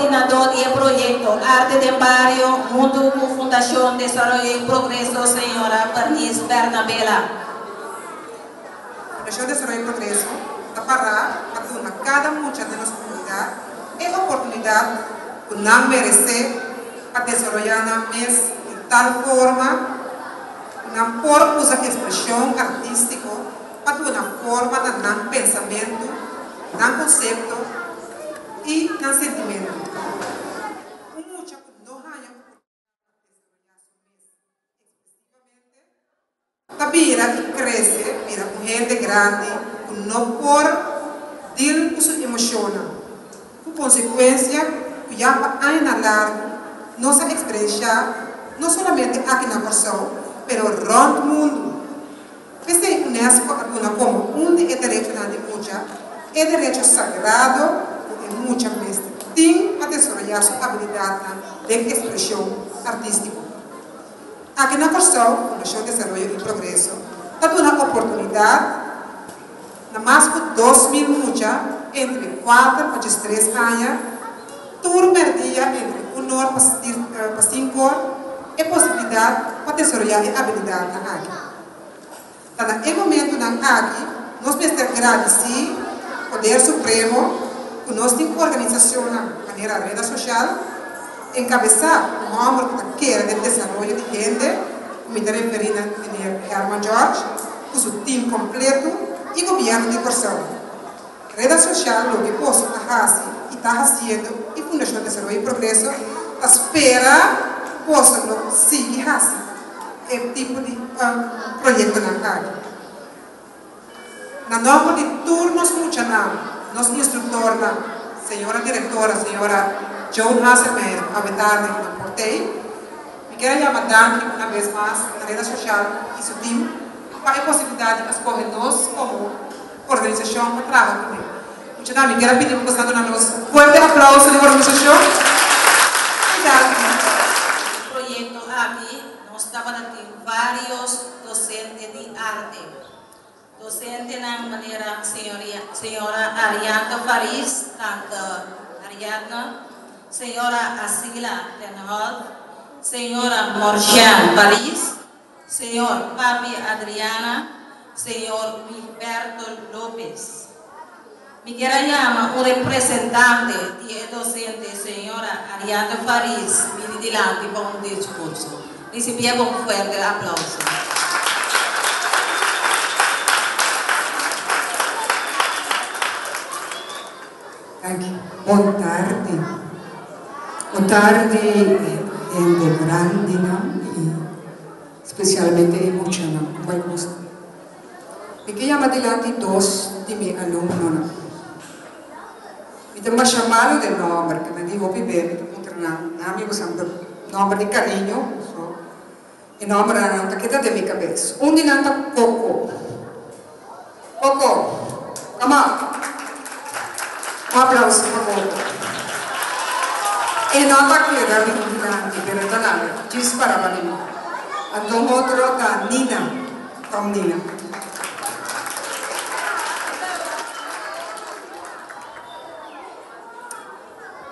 coordinador del proyecto Arte de Barrio, Mundo con Fundación Desarrollo y Progreso, señora Bernice Bernabela. Fundación Desarrollo y Progreso, para cada mucha de nuestra comunidad, es oportunidad que nos merece para desarrollar una mes de tal forma, una por usa expresión artística, para una forma de un pensamiento, un concepto y un sentimiento. Mucha que no haya la vida que crece, mira, con gente grande, no por dir su emoción, con consecuencia, que ya hay una larga, no se expresa, no solamente aquí en la persona, pero rond el mundo. Este UNESCO como un derecho de mucha, es derecho sagrado de mucha mestre. Tiene que desarrollar su habilidad de expresión artística. Aquí en la Fundación Desarrollo y Progreso, da una oportunidad, nada más que 2.000 muchas, entre 4 y 3 años, turno día entre 1 hora para 5 horas, y posibilidad para desarrollar habilidad aquí. En el momento aquí, nos agradecemos al Poder Supremo, que nos tiene organización de manera red social, encabezar un hombre que quiere de desarrollo de gente, como me referí a Herman George, con su team completo y gobierno de persona. Red social, lo que puedo hacer y está haciendo, y Fundación Desarrollo y Progreso, espera possano seguir haciendo el tipo de proyecto en la calle. Na nombre de turnos mucha nuestra instructora, señora directora, señora Joan Hasselmeyer, a vetarme en el portei, me quiero llamar una vez más a la red social y su team para la posibilidad de escogernos como organización para trabajar conmigo. Muchas gracias, me quiero pedir un fuerte aplauso de la organización. El proyecto aquí nos estaban aquí varios docentes de arte. Docente de manera señora Ariana Faris, tanto Ariadna, señora Asila Renald, señora Morchan Faris, señor Papi Adriana, señor Gilberto López. Me quiero llamar un representante de docente, señora Ariana Faris, viene delante para un discurso. Recibimos un fuerte aplauso. Boa tarde. Boa tarde, gente grande, especialmente mucha, muy gusto. Me quiero llamar delante dos de mis alumnos. Me tengo llamado de nombre, que me digo bebé, amigos, nombre de cariño, el nombre que queda de mi cabeza. Un dinanta Coco. Coco, come on. Un aplauso, por favor. E nota che era vigilante per tornare, ci sparavano. Andiamo da Nina, from Nina.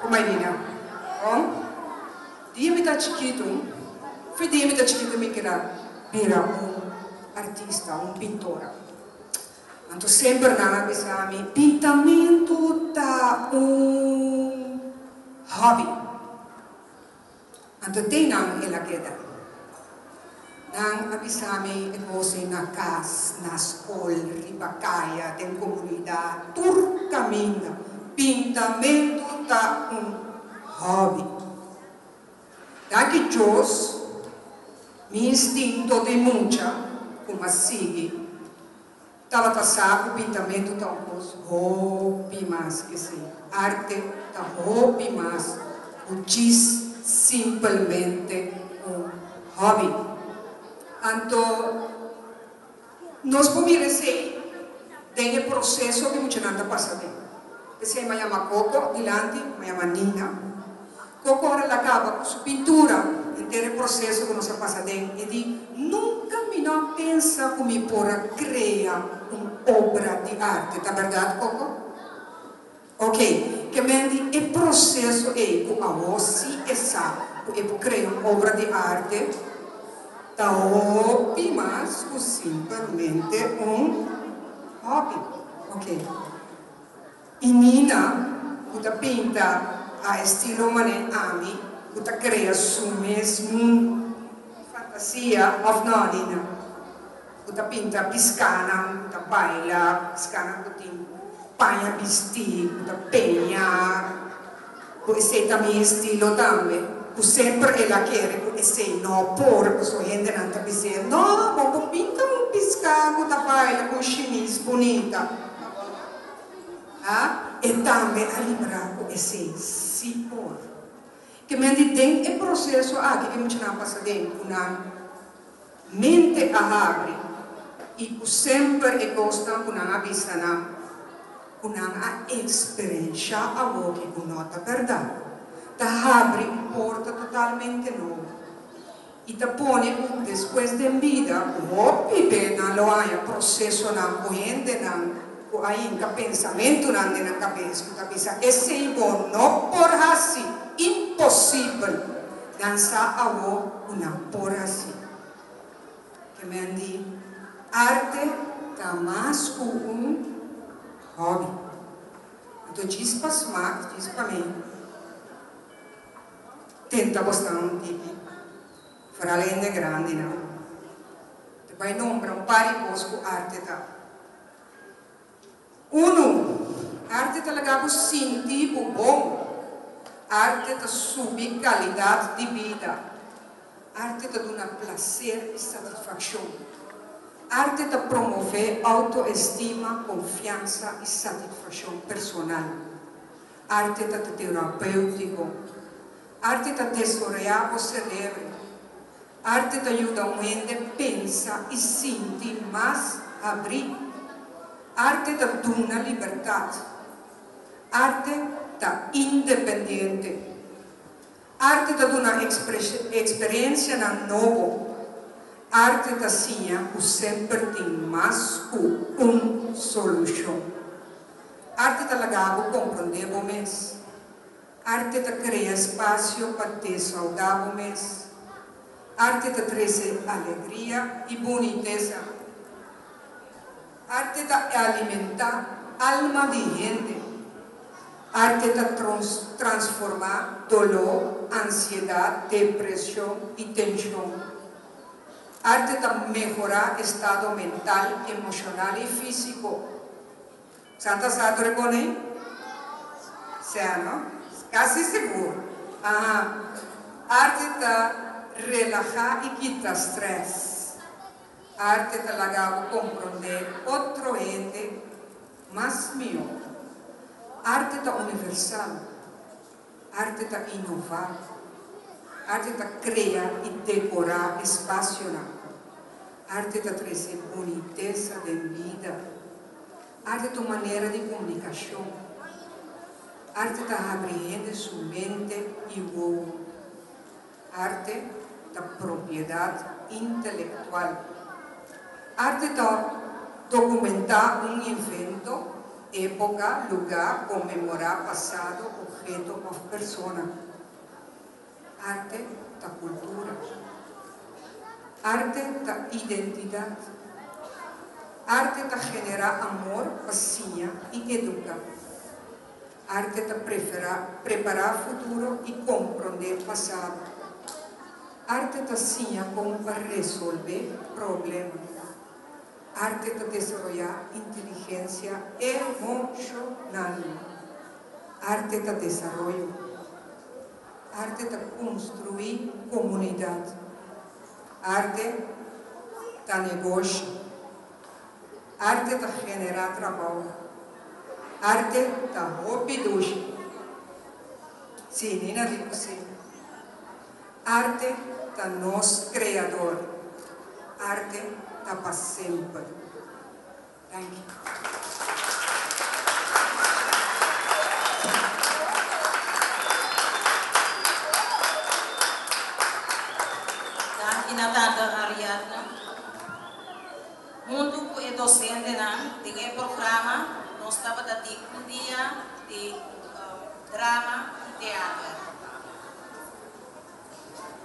Come Nina? Dia da chiquito, fui da chiquito mi era un artista, un pittore. Anto sempre na bisami pintamento da un hobby. Anto tem ela queda. Nang abisami e você na casa, na escola, ribacaia, tem comunidade, tur caminho. Pintamento da un hobby. Daqui Deus, mi instinto de mucha, como assim, estava passado o pintamento da hobby mais que sim, arte da hobby mais, o diz simplesmente um hobby. Então, nós podemos dizer, tem o processo que muita gente passa bem. Se me chama Coco, dilante, me chama Nina. Coco ora acaba com sua pintura, inteiro processo que nós passa bem, e diz, nunca me não pensa como para criar uma obra de arte, tá verdade, Coco? Ok, que mendi o processo é com a voz essa eu criar uma obra de arte da hobby mas simplesmente hobby, ok? E Nina, que pinta a estilo mané ami, que cria sua mesma fantasia of não, Nina, que pinta piscana, que baila, piscana que tem panha vestido, que penha, que esse também estilo também. Que sempre ela quer que esse não por, que sua gente não está dizendo, não, vamos pintar piscana, que baila com chemise bonita. E também a lembrar que esse se por. Que me tem o processo que a gente não passa dentro, uma mente a abre e que sempre gosta de uma visão, uma experiência a que nota verdade. Da abre uma porta totalmente nova. E te põe depois de vida, o vive na loja, processo na corrente, aí um pensamento na cabeça, esse bom não por assim, impossível, dançar algo uma por assim. Que me diz, arte está mais que hobby. Então diz para smart, diz para mim, tenta bastante, para além de grande, não? Vai nombrar pari coisas que arte está. Arte talaga sentir o bom. Arte ta subir qualidade de vida. Arte ta dona prazer e satisfação. Arte ta promover autoestima, confiança e satisfação personal. Arte ta terapêutico. Arte ta tesourear o cérebro. Arte ta ajuda a gente a pensar e sentir mais abrir. Arte da dona liberdade. Arte da independente. Arte da dona experiência na novo. Arte da sinha que sempre tem mais que uma solução. Arte da lagabo compreender o mês. Arte da criar espaço para ter saudável mês. Arte da trazer alegria e boniteza. Arte da alimentar alma de gente. Arte da transformar dolor, ansiedade, depressão e tensão. Arte da melhorar estado mental, emocional e físico. Santa Sato reconhece? Não? Quase seguro. Arte da relajar e quitar estresse. Arte talaga compreender outro ente mais melhor. Arte da universal. Arte da inovar. Arte da criar e decorar espaço. Arte da trazer boniteza de vida. Arte da maneira de comunicação. Arte da abrir sua mente e o arte da propriedade intelectual. Arte da documentar evento, época, lugar, comemorar passado, objeto ou persona. Arte da cultura. Arte da identidade. Arte da generar amor, paciência e educar. Arte da preparar futuro e compreender passado. Arte da ciência como para resolver problemas. Arte de desarrollar inteligência emocional. Arte de desarrollo. Arte de construir comunidade. Arte de negócio. Arte de generar trabalho. Arte de hobby. Sim, Nina digo sim. Arte de nós criador. Arte da para sempre. Thank you. Inatanda Ariadna. Mundo que é docente, tem programa, nós estava dando um dia de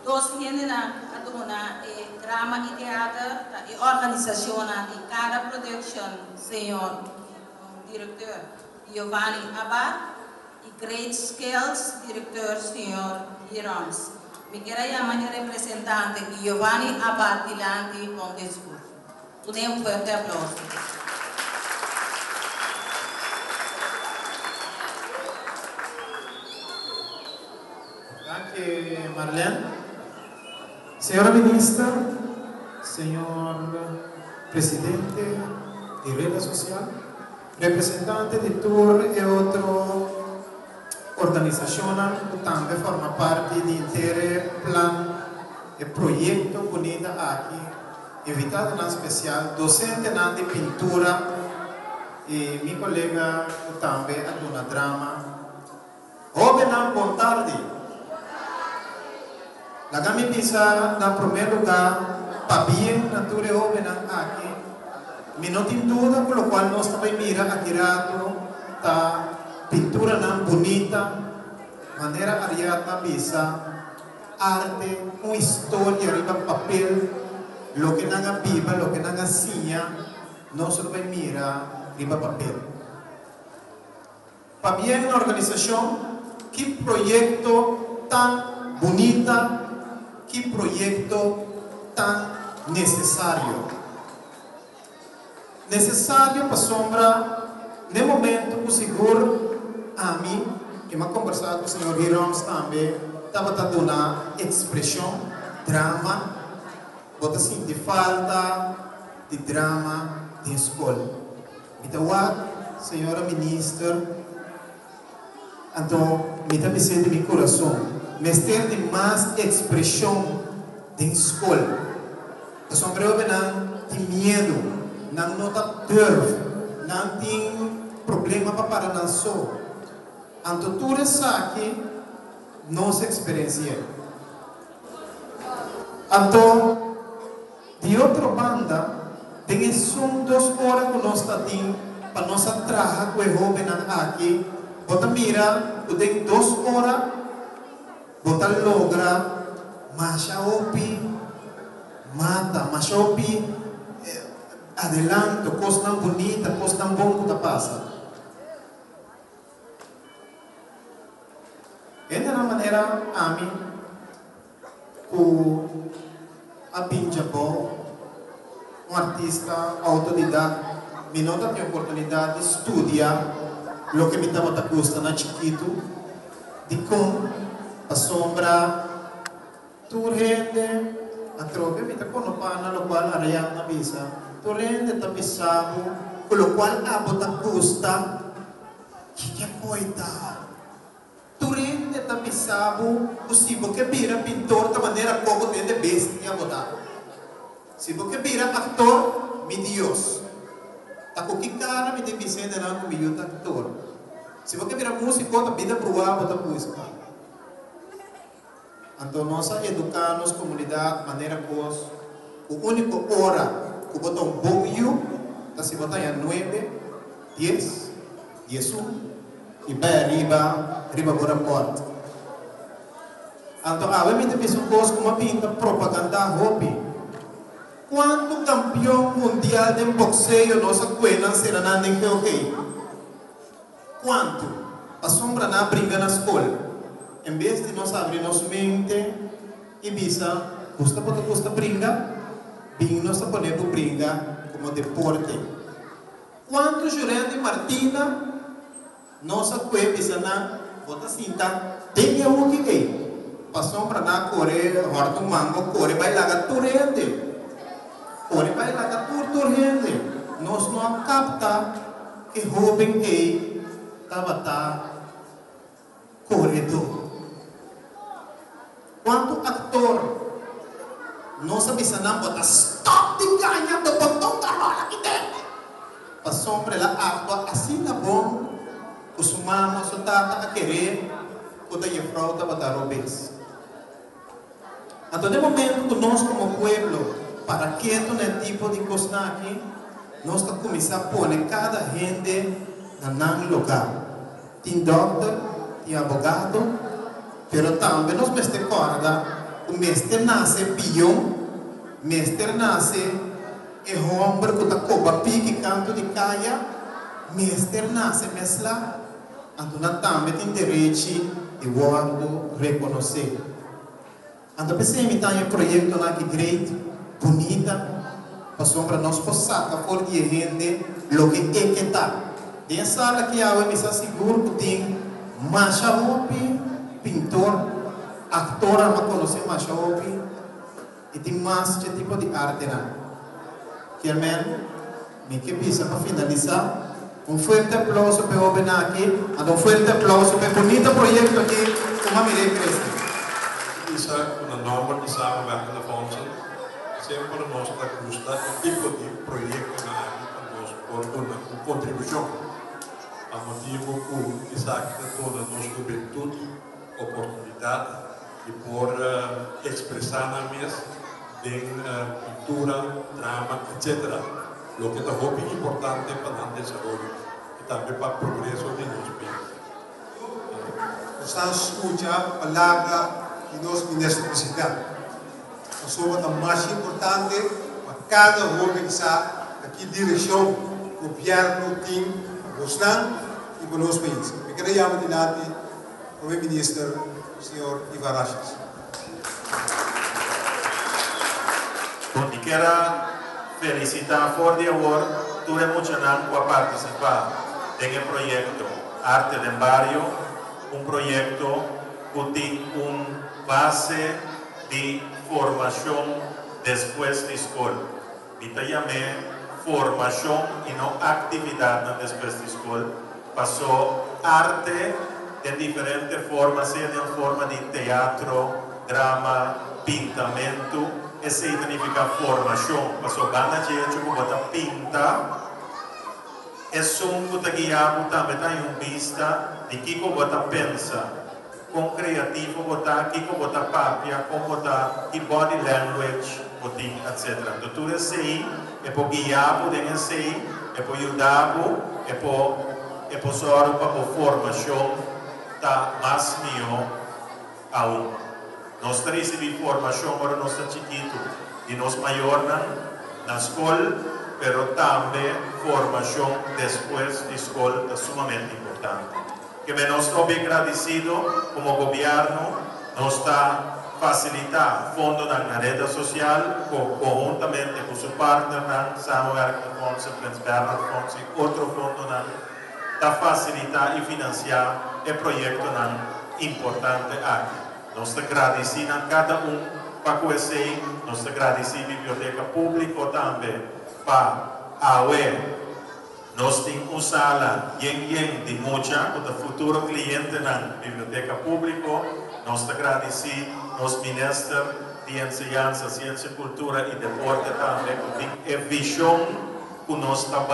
Dos generan aduna drama e teatro e organização em cada production, senhor diretor Giovanni Abad e Great Scales, diretor senhor Hiroms. Me quero chamar o representante Giovanni Abad dilante com o discurso. Um forte aplauso. Grazie Marlene. Senhora Ministra, Senhor Presidente de Rede Social, representante de tour e outra organização que também forma parte do inteiro plano e projeto bonito aqui, invitado na especial, docente de pintura e meu colega também aduna drama. Jovem, boa tarde. La kami bisa na primeiro lugar para bem na ture jovem aqui. Me não tem dúvida por lo qual nós também mira aqui rato ta pintura na bonita maneira ariata bisa arte uma história riba papel lo que nanga biba lo que nanga sinha nós também mira riba papel. Para bem na organização que projeto tão bonita, que projeto tão necessário. Necessário para sombra, no momento que o seguro a mim, que me conversar com o senhor Hiroms também, estava dando uma expressão, drama, bota assim, de falta de drama de escola. Então, senhora ministra, então, me dá de meu coração. Mas ter de mais expressão de escola. A sombra não tem medo, não nota dor, não tem problema para parar não só. Então tudo isso aqui, nossa experiência. Então, de outra banda, tem são 2 horas que nós estamos para nós trabalhar com o jovem aqui. Bota mira, tem 2 horas. Bota logra machaopi mata machaopi adelanto coisa tão bonita coisa tão bom que passa essa é a maneira a mim que a Pinjabo artista autodidata me não tem a oportunidade de estudar o que me estava a custa na chiquito de como a sombra tu rende a trove mi ta kono pana lo qual ariat na bisa tu rende ta bisabo con lo qual abota custa que coita tu rende ta bisabo possível que vira pintor da maneira como tem de bestia abota se porque vira actor mi Dios ta ko que cara mi de Vicente na ko mi actor se porque vira músico ta vida proa abota música. Então, nós educamos a comunidade de maneira que o único hora que botar um bom you, está se botar em 9, 10, 11 e vai arriba por a porta. Então, a gente fez coisa como uma pinta propaganda hobby. Quanto campeão mundial de boxeio nossa coelha será na ok? Quanto? A sombra na briga na escola. Em vez de nós abrir nossa mente e visa, custa brinca, bem nós podemos brincar como deporte. Quando Juré de Martina, nossa coisa na bota cinta, tem o que é? Passou para na Coreia, horto mango, Coreia vai lá turende, Coreia vai lá turende. Nós não capta que jovem é, estava corredor. Quanto actor não sabe se não botar stop de ganhar do botão da rola aqui dentro. A sombra ela atua assim tá bom. Os humanos só tá a querer o da fraude botar robês. Então no momento que nós como pueblo para que não tipo de coisa aqui nós está começar a pôr cada gente na lugar. Tem doctor, tem advogado. Pero também nós me recorda o mestre nasce pion, mestre nasce e hombre que está coba pique canto de caia, mestre nasce mesla, então também tem direito de guardo reconhecer. Então pensei em um projeto na que great, bonita, para nós possamos for de gente lo que é que está. Dentro sala que há me seguro que tem machaopi, pintor, ator, a conhecer machaopi, e tem mais de tipo de arte na. Que amém? Me que pisa para finalizar. Fuerte aplauso para o Benaki, um fuerte aplauso para o bonito projeto aqui, como a Mirei Cresce. Isa, una norma de samenwerkende fondsen, sempre nos gusta o tipo de proyecto que nos por una contribución. A motivo que Isaac de toda nuestra juventud, oportunidad y por expresar a mí en pintura, drama, etc. Lo que es muy importante para el desarrollo y también para el progreso de nuestro país. Estamos escuchando palabra de nuestro ministro presidente. Eso es lo más importante para cada organización, aquí dirección, gobierno, team, Rosnan y para nuestro país. Me quería llamar adelante al primer ministro, señor Ivarachis. Quero felicitar Ford Award, tuve mucho tiempo a participar en el proyecto Arte del Barrio, un proyecto que tiene una base de formación después de escuela. Yo llamé formación y no actividad después de escuela. Pasó arte en diferentes formas, sea en forma de teatro, drama, pintamiento. Eso significa formación. Pasó banda de hecho que bota pinta. Es un que guiado también hay un vista de que bota pensa. Con creativo bota, que bota papia, con bota y body language, botín, etc. Entonces tú eres ahí, es por guiar, en ese, es por ayudar, es por solo para formación, está más mío aún. Nós recebemos formação para nós chiquito e nós maior na escola, mas também formação depois da escola é sumamente importante. Que nós estamos bem agradecidos como governo, nós está facilitar fundo na rede social, conjuntamente com seu partner, Samenwerk de Fondsen, Prins Bernhard Fondsen e outro fundo, está facilitar e financiar o projeto importante aqui. Nós agradecemos a cada para conhecer, nós agradecemos a Biblioteca Pública também para a UE. Nós temos uma sala de muita, para o futuro cliente na Biblioteca Pública. Nós agradecemos aos ministros de Enseñanza, Ciência, Cultura e Deporte também, que tem a visão que nós estamos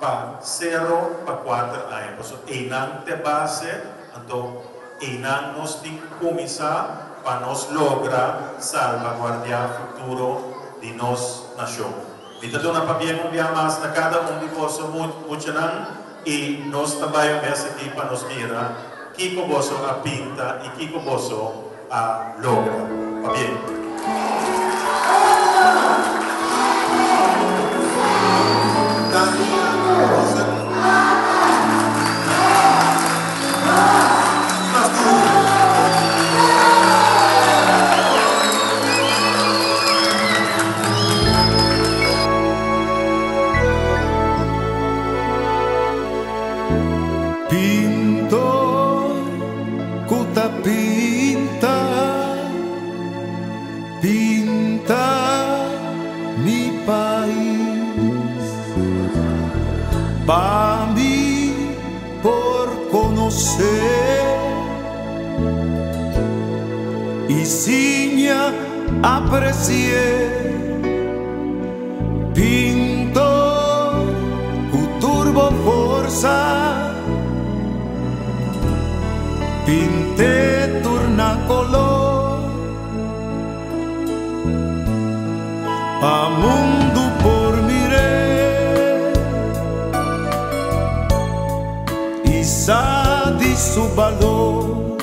para 0 para 4 anos. Então, é base, então, e nós temos que começar para nós lograr salvaguardar o futuro de nossa nação. Então, para bem mais a cada de vocês muito e nós também vamos aqui para nos mirar que você a pinta e que você a logra. Para bem. Bambi por conocer y signa aprecié pinto con turbo forza pinte turna color a mundo por miré sa di su valor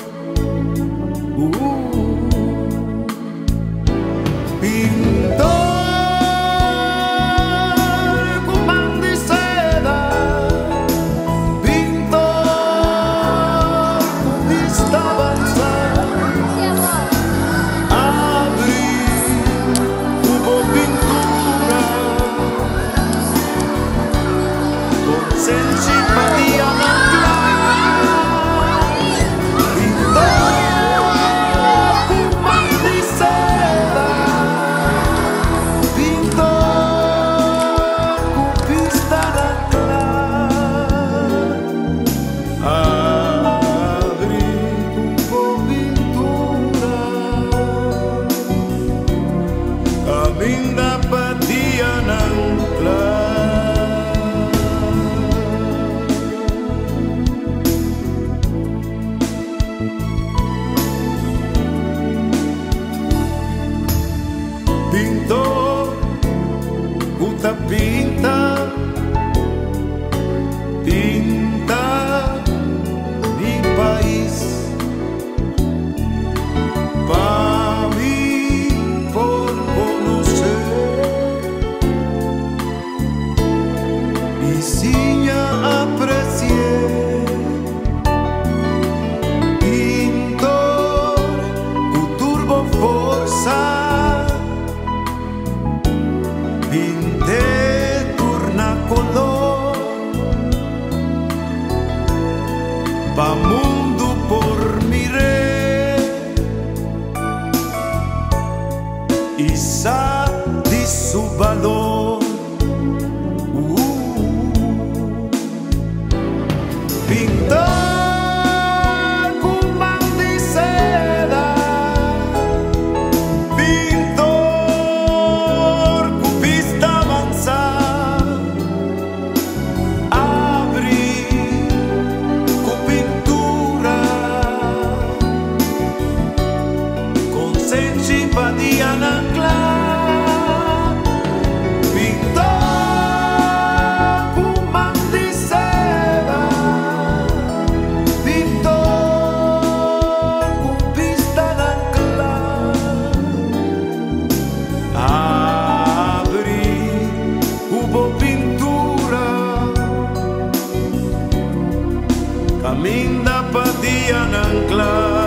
isa di su valor. Pintor kumang di seda, pintor ku pista bangsa, abri ku pintura con simpatia ng club. Pintor kumang di seda, pintor ku pista ng club, abri kubo pintura, kaming dapat diyan ang club.